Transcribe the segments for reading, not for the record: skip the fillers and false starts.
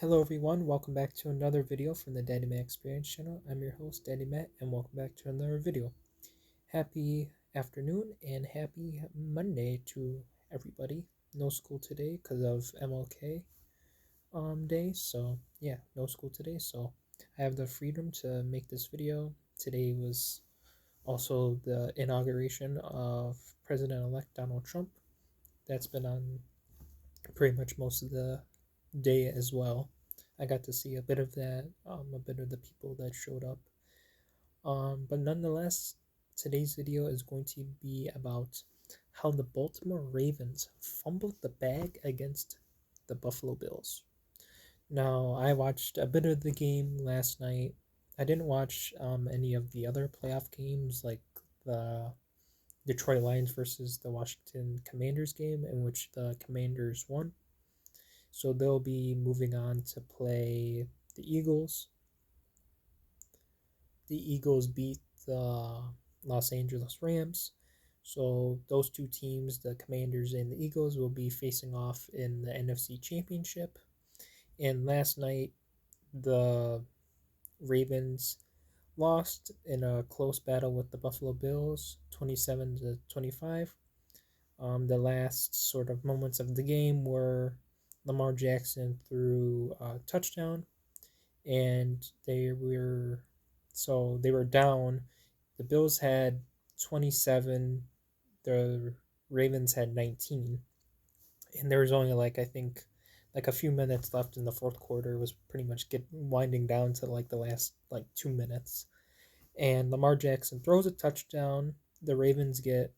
Hello everyone, welcome back to another video from the Daddy Matt Experience channel. I'm your host, Daddy Matt, and welcome back to another video. Happy afternoon and happy Monday to everybody. No school today because of MLK day, so yeah, no school today, so I have the freedom to make this video. Today was also the inauguration of President-elect Donald Trump. That's been on pretty much most of the day as well. I got to see a bit of that, a bit of the people that showed up. But nonetheless, today's video is going to be about how the Baltimore Ravens fumbled the bag against the Buffalo Bills. Now, I watched a bit of the game last night. I didn't watch any of the other playoff games, like the Detroit Lions versus the Washington Commanders game, in which the Commanders won. So they'll be moving on to play the Eagles. The Eagles beat the Los Angeles Rams. So those two teams, the Commanders and the Eagles, will be facing off in the NFC Championship. And last night, the Ravens lost in a close battle with the Buffalo Bills, 27-25. The last sort of moments of the game were Lamar Jackson threw a touchdown, and they were down. The Bills had 27, the Ravens had 19, and there was only I think like a few minutes left in the fourth quarter. It was pretty much winding down to like the last 2 minutes, and Lamar Jackson throws a touchdown. The Ravens get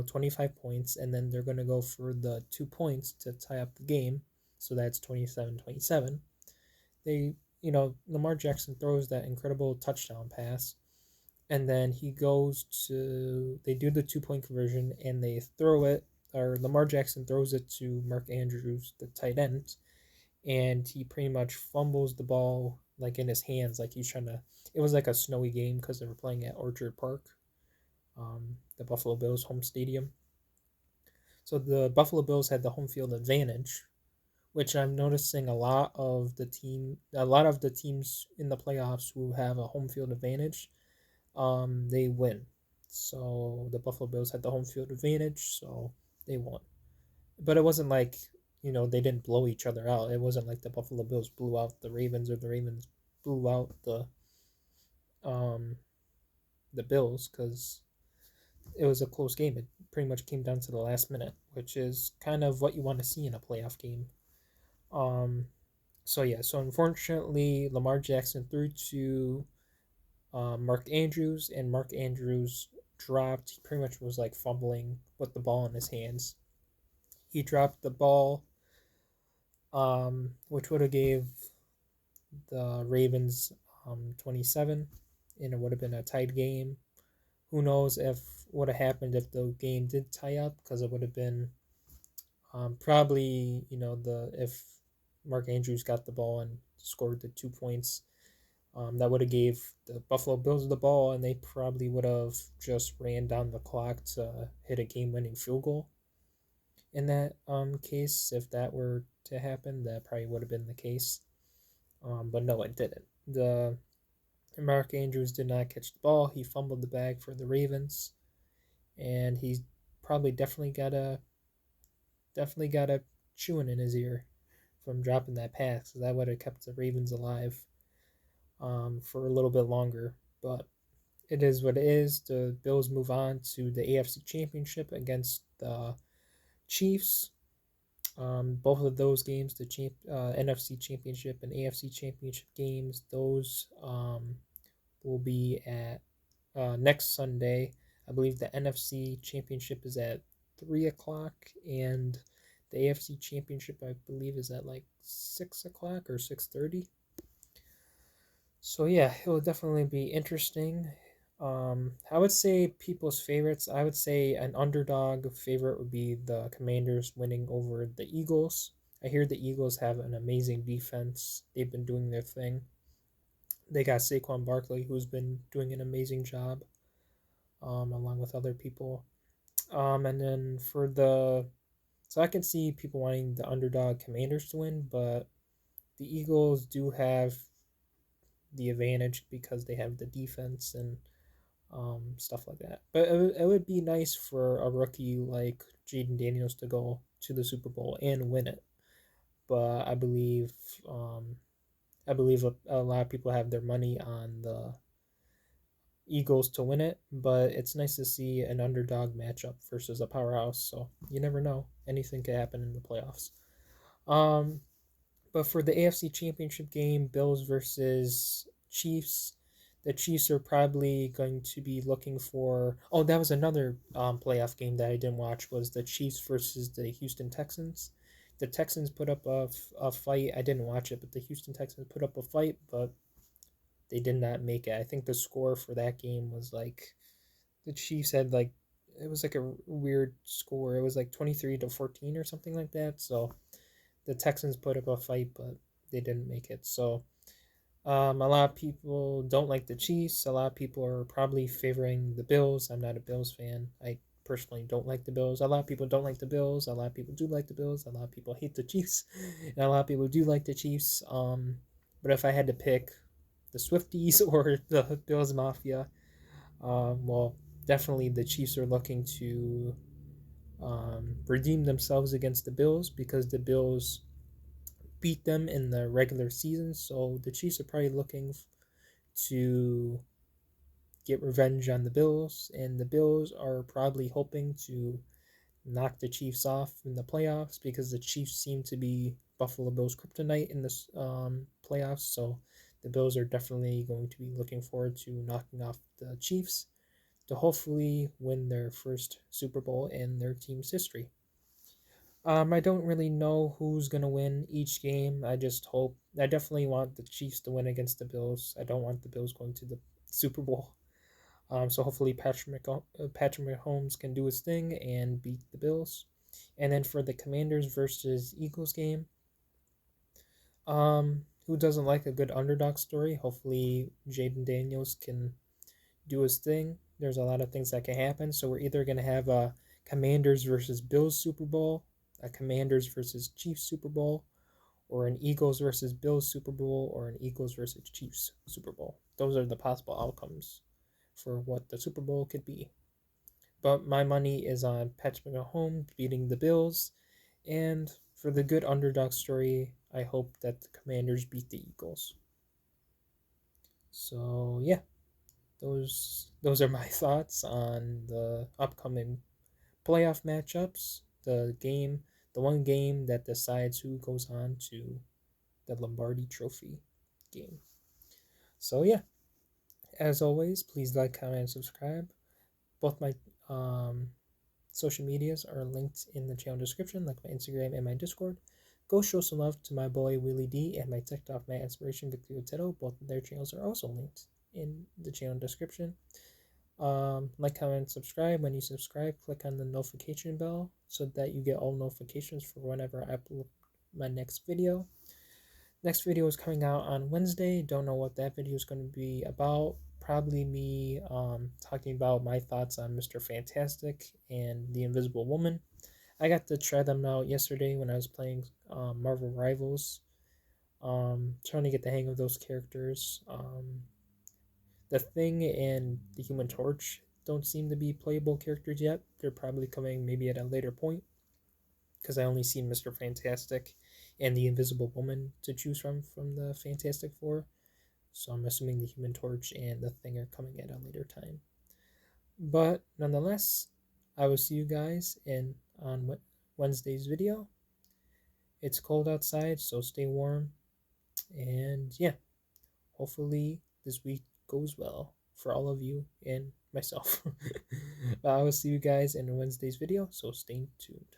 25 points, and then they're going to go for the 2 points to tie up the game. So that's 27-27. They, Lamar Jackson throws that incredible touchdown pass, and then they do the 2 point conversion, and they throw it, or Lamar Jackson throws it to Mark Andrews, the tight end, and he pretty much fumbles the ball like in his hands, like he's trying to. It was like a snowy game because they were playing at Orchard Park, the Buffalo Bills home stadium. So the Buffalo Bills had the home field advantage, which I'm noticing a lot of the teams in the playoffs who have a home field advantage, they win. So the Buffalo Bills had the home field advantage, so they won. But it wasn't like they didn't blow each other out. It wasn't like the Buffalo Bills blew out the Ravens or the Ravens blew out um the Bills, because it was a close game. It pretty much came down to the last minute, which is kind of what you want to see in a playoff game. Um, so unfortunately, Lamar Jackson threw to Mark Andrews, and Mark Andrews dropped. He pretty much was like fumbling with the ball in his hands. He dropped the ball, which would have gave the Ravens 27, and it would have been a tied game. Who knows if would have happened if the game did tie up, because it would have been probably the if Mark Andrews got the ball and scored the 2 points, that would have gave the Buffalo Bills the ball, and they probably would have just ran down the clock to hit a game-winning field goal. In that case, if that were to happen, that probably would have been the case. But no, it didn't. The Mark Andrews did not catch the ball. He fumbled the bag for the Ravens, and he's probably definitely got a chewing in his ear from dropping that pass. That would have kept the Ravens alive for a little bit longer. But it is what it is. The Bills move on to the AFC Championship against the Chiefs. Both of those games, the NFC Championship and AFC Championship games, those will be at next Sunday. I believe the NFC Championship is at 3 o'clock, and the AFC Championship, I believe, is at like 6 o'clock or 6:30. So yeah, it will definitely be interesting. I would say people's favorites. I would say an underdog favorite would be the Commanders winning over the Eagles. I hear the Eagles have an amazing defense. They've been doing their thing. They got Saquon Barkley, who's been doing an amazing job, along with other people. And then so I can see people wanting the underdog Commanders to win, but the Eagles do have the advantage because they have the defense and stuff like that. But it would be nice for a rookie like Jaden Daniels to go to the Super Bowl and win it. But um, I believe a lot of people have their money on the Eagles to win it. But it's nice to see an underdog matchup versus a powerhouse. So you never know; anything could happen in the playoffs. Um, but for the AFC Championship game, Bills versus Chiefs, the Chiefs are probably going to be looking for. Oh, that was another playoff game that I didn't watch. Was the Chiefs versus the Houston Texans. The Texans put up a fight. I didn't watch it, but the Houston Texans put up a fight, but they did not make it. I think the score for that game was like the Chiefs had like it was like a weird score. It was like 23-14 or something like that. So the Texans put up a fight, but they didn't make it. So a lot of people don't like the Chiefs. A lot of people are probably favoring the Bills. I'm not a Bills fan. I personally don't like the Bills. A lot of people don't like the Bills. A lot of people do like the Bills. A lot of people hate the Chiefs, and a lot of people do like the Chiefs. But if I had to pick the Swifties or the Bills Mafia, well, definitely the Chiefs are looking to redeem themselves against the Bills because the Bills beat them in the regular season. So the Chiefs are probably looking to get revenge on the Bills, and the Bills are probably hoping to knock the Chiefs off in the playoffs because the Chiefs seem to be Buffalo Bills kryptonite in this playoffs. So the Bills are definitely going to be looking forward to knocking off the Chiefs to hopefully win their first Super Bowl in their team's history. I don't really know who's gonna win each game. I just hope. I definitely want the Chiefs to win against the Bills. I don't want the Bills going to the Super Bowl. So hopefully Patrick Mahomes can do his thing and beat the Bills. And then for the Commanders versus Eagles game, who doesn't like a good underdog story? Hopefully Jaden Daniels can do his thing. There's a lot of things that can happen. So we're either gonna have a Commanders versus Bills Super Bowl, a Commanders versus Chiefs Super Bowl, or an Eagles versus Bills Super Bowl, or an Eagles versus Chiefs Super Bowl. Those are the possible outcomes for what the Super Bowl could be. But my money is on Patrick Mahomes beating the Bills, and for the good underdog story, I hope that the Commanders beat the Eagles. So yeah, those are my thoughts on the upcoming playoff matchups. The one game that decides who goes on to the Lombardi Trophy game. So yeah, as always, please like, comment, and subscribe. Both my um, social medias are linked in the channel description, like my Instagram and my Discord. Go show some love to my boy Willie D and my TikTok Matt Inspiration Victor Otero. Both of their channels are also linked in the channel description. Like, comment, subscribe. When you subscribe, click on the notification bell so that you get all notifications for whenever I upload my next video. Next video is coming out on Wednesday. Don't know what that video is going to be about. Probably me talking about my thoughts on Mr. Fantastic and the Invisible Woman. I got to try them out yesterday when I was playing Marvel Rivals. Trying to get the hang of those characters. The Thing and the Human Torch don't seem to be playable characters yet. They're probably coming maybe at a later point because I only seen Mr. Fantastic and the Invisible Woman to choose from the Fantastic Four. So I'm assuming the Human Torch and the Thing are coming at a later time. But nonetheless, I will see you guys in on Wednesday's video. It's cold outside, so stay warm. And yeah, hopefully this week goes well for all of you and myself. I will see you guys in Wednesday's video, so stay tuned.